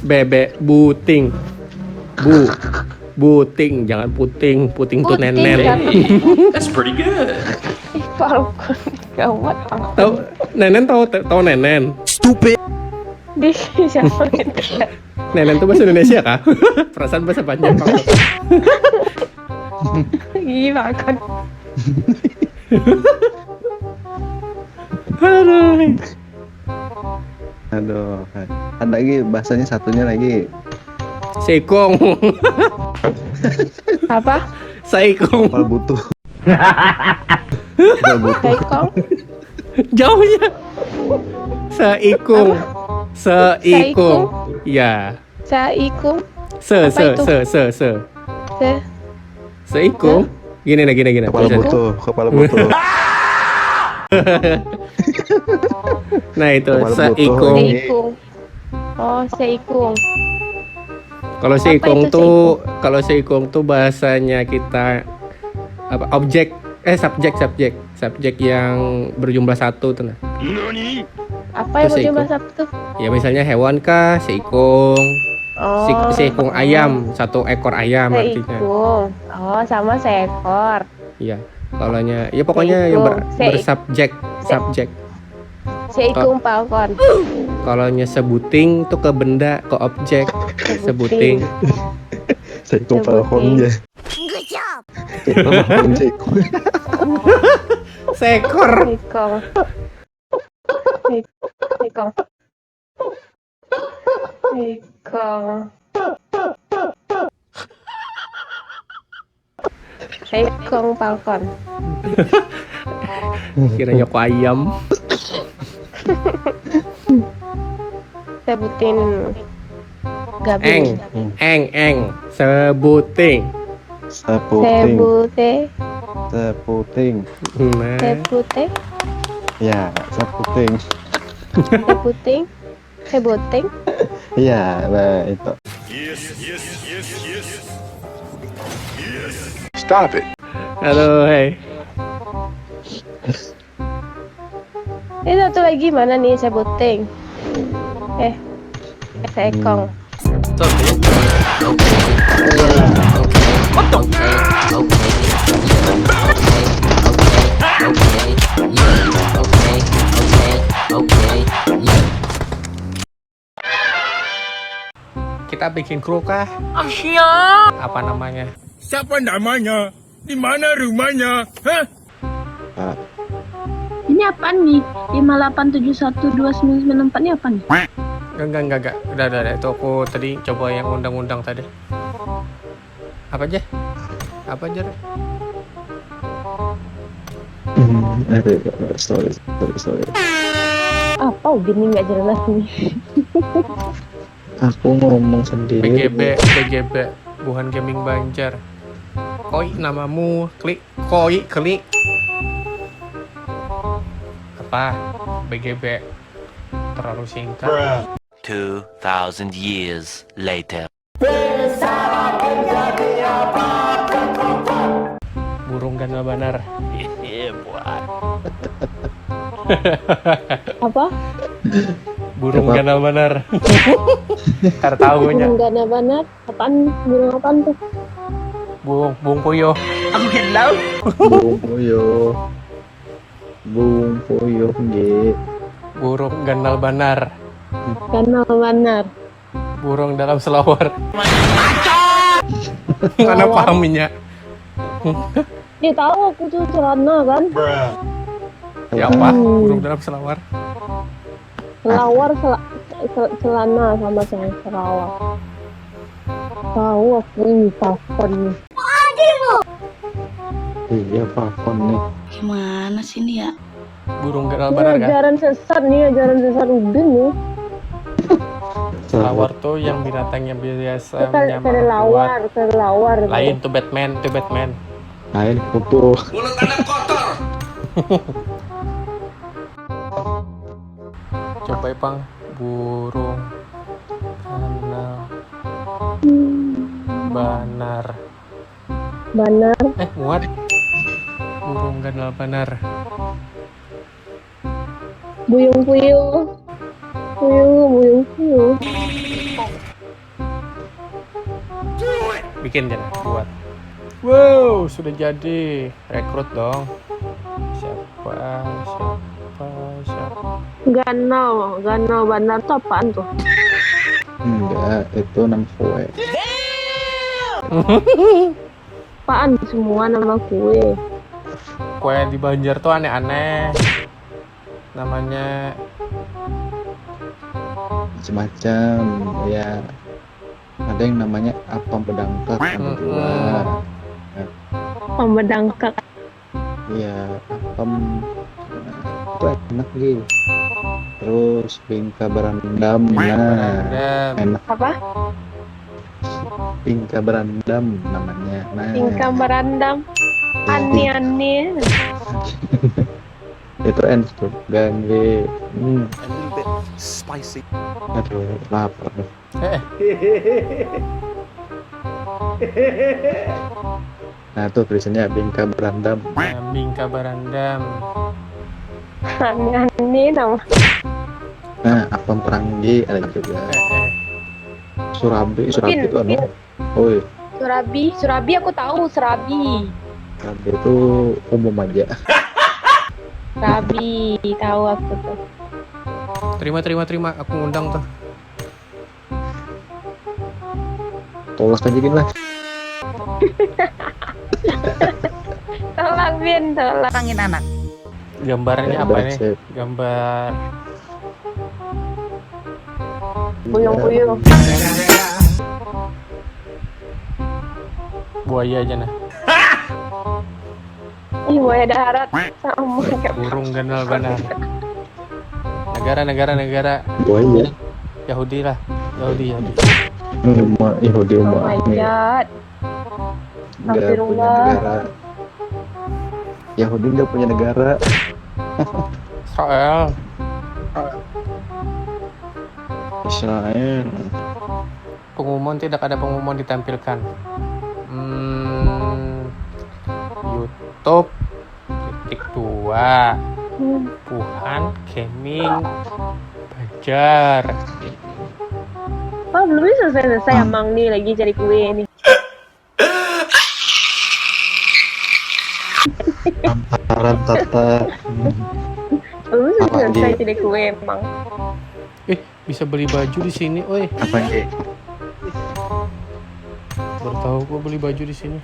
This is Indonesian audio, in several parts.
Bebek buting, buting, jangan puting, puting tuh Puting, nenen. kan? That's pretty good. Ih, Falcon. Gawat. Tahu nenen, tahu nenen. Stupid. Di siapa itu? Nenen tuh bahasa Indonesia kah? Perasaan bahasa panjang banget. Ih, Falcon. Aduh. Aduh, ada lagi bahasanya satunya lagi. Seikong. Apa? Saikong. Kapal butuh. Kapal butuh. Saikong? Jauhnya. Seikung. Seikung. Ya. Saikung? Se. Se. Seikung. Gini. Kepala butuh. Nah itu Kepala seikung. butuh. Seikung. Oh, seikung. Kalau Apa seikung itu tuh, kalau seikung tuh bahasanya kita apa? Subjek yang berjumlah satu tuh nah. Apa yang Itu berjumlah seikung. satu? Ya misalnya hewan kah seikung. Oh. Seikung ayam, satu ekor ayam artinya. Seikung. Oh, sama seekor. Iya. Kalaunya ya pokoknya yang Seikung. subjek. Seikung Falcon. Kalaunya sebuting tuh ke benda, ke objek. Sebuting. Seikung Falcon ya. Good job. Falcon Seikung. Seekor. Seikung. Seikung. Seikung. Seikung Falcon. Kiranya kok ayam. Sebutin gabung. Eng. Sebuting. Seputing. Sebute. Nah. Sebute. Ya, seputing. Sebuting. Sebuting. Iya, nah itu. Stop it. Halo, hey. Ini satu lagi mana nih sebuting? Seekong. Kita bikin kru kah? Apa namanya? Siapa namanya? Di mana rumahnya? Hah? Ini apaan nih? 58712994 ini apa nih? Enggak. Udah. Itu aku tadi coba yang undang-undang tadi. Apa aja? Rek? Sorry. Apa gini nggak jelas nih? Aku ngomong sendiri. BGB, Buhan Gaming Banjar. Koi namamu, klik. Apa? BGB. Terlalu singkat. 2,000 years later. Burung ganal banar. Apa? Burung ganal banar. Ntar tahunya. Burung gana banget. Apaan? Burung apaan tuh? Burung puyuh. Bung Puyuh nggih. Burung ganal banar. Ganal banar. Burung dalam selawar. Mana pahaminya? Ya tahu aku tuh celana kan. Ya apa? Burung dalam selawar. Celana sama saya selawar. Tahu aku ini Falcon nih. Iya, Falcon nih. Gimana sih ini ya? Burung ganal Ini banar kan? ajaran sesat nih, ajaran sesat Udin nih. Kelawar tuh yang binatang yang biasa menyamar kuat. Kelelawar. Lain tuh Batman, Lain kupu. Mulut anak kotor. Coba Ipang, burung ganal banar. Banar. Muat. Burung ganal banar. Buyung puyuh. Buyung puyuh. Bikin jangan buat. Wow, sudah jadi. Rekrut dong. Siapa? Ganal banar tuh apaan tuh? Enggak, itu nama kue. Apaan semua nama kue? Kue di Banjar tuh aneh-aneh. Namanya Macam-macam ya. Ada yang namanya apam bedangkak, ada dua. Pembedangkak. Iya, apam itu enak gitu. Terus bingka berendam, nah dan enak. Apa? Bingka berendam namanya. Nah, Tingkah berandam. Aneh-aneh. itu enak tuh, ganggu. A little bit spicy. Aduh, lapar. Nah tuh tulisannya bingka berendam. bingka barandam. Aneh-aneh nama. Nah, apam peranggi ada juga. Surabi itu anu. Oh, Surabi aku tahu Surabi. Surabi itu umum aja. Surabi tahu aku tuh. Terima, aku ngundang tuh. Tolak aja gini lah. Tolak Bin, tolak. Tangin anak. Gambarnya Ya, apa udah, nih? sip. Gambar Buyung-buyung. buaya aja nah. Ih, buaya darat sama kayak Burung ganal banar. Negara. Buaya. Yahudi lah. Yahudi. Umat Yahudi oh umat my ini god. nggak punya Astagfirullah. negara. Yahudi nggak punya negara. Israel. Israel. Pengumuman tidak ada pengumuman ditampilkan. YouTube titik 2 Wuhan Gaming Banjar. Oh, belum selesai emang nih lagi cari kue nih. Amparan tata. Belum selesai Apalagi? cari kue emang. Bisa beli baju di sini, oi. Apa nih? Baru tahu gua beli baju di sini.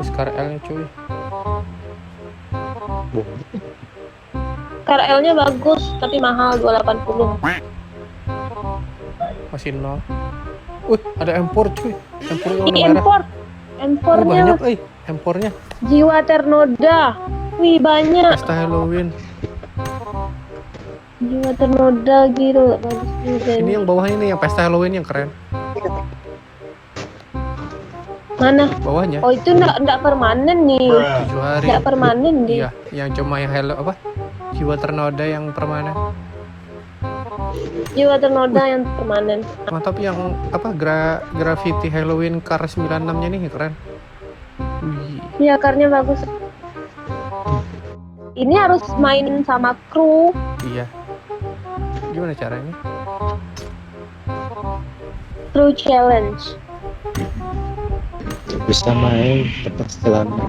KRL-nya cuy. KRL-nya bagus tapi mahal 280. Masih nol. Ada impor cuy. Impor warna Ini merah. Impornya Banyak, impornya. Jiwa Ternoda. Wih, banyak. Pesta Halloween. Jiwa Ternoda gitu. Bagus juga. Ini yang bawahnya nih, yang pesta Halloween yang keren. Mana? Bawahnya. Oh, itu enggak permanen nih. 7 hari. Enggak permanen nih. Iya, yang cuma yang Hello apa? Jiwa Ternoda yang permanen. Jiwa Ternoda yang permanen. Mantap yang apa? Graffiti Halloween Car 96-nya nih keren. Wih. Iya, karnya bagus. Ini harus main sama kru. Iya. Gimana caranya? Kru challenge. Bisa main tepat celana.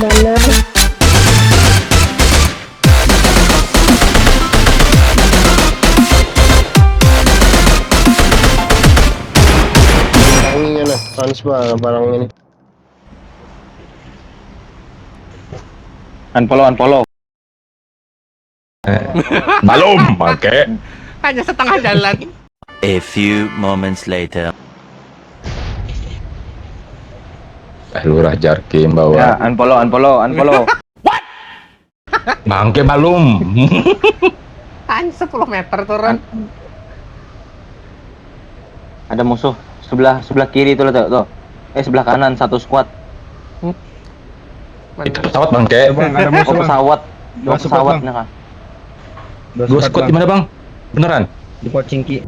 Mana? Barangnya nah, transfer barang ini. Unfollow. Belum pakai. Hanya setengah jalan. A few moments later. Lurah Jarkim Ya, bawa. unfollow. Bangke balum. Hanya 10 meter turun. Ada musuh sebelah kiri itu loh tuh. Sebelah kanan satu squad. Itu pesawat bangke. Oh pesawat. Dua pesawat nih kan. Dua squad di mana bang? Beneran? Di Pocingki.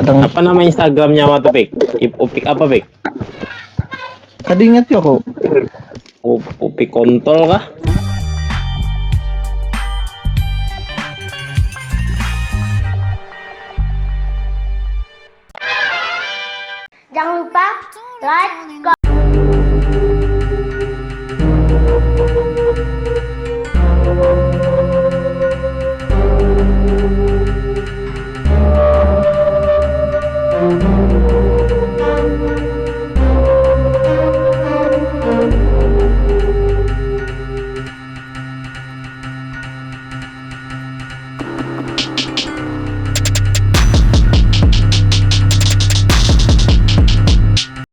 Apa nama Instagramnya waktu Pik? Upik apa Pik? Tadi ingat ya kok. Upik kontol kah?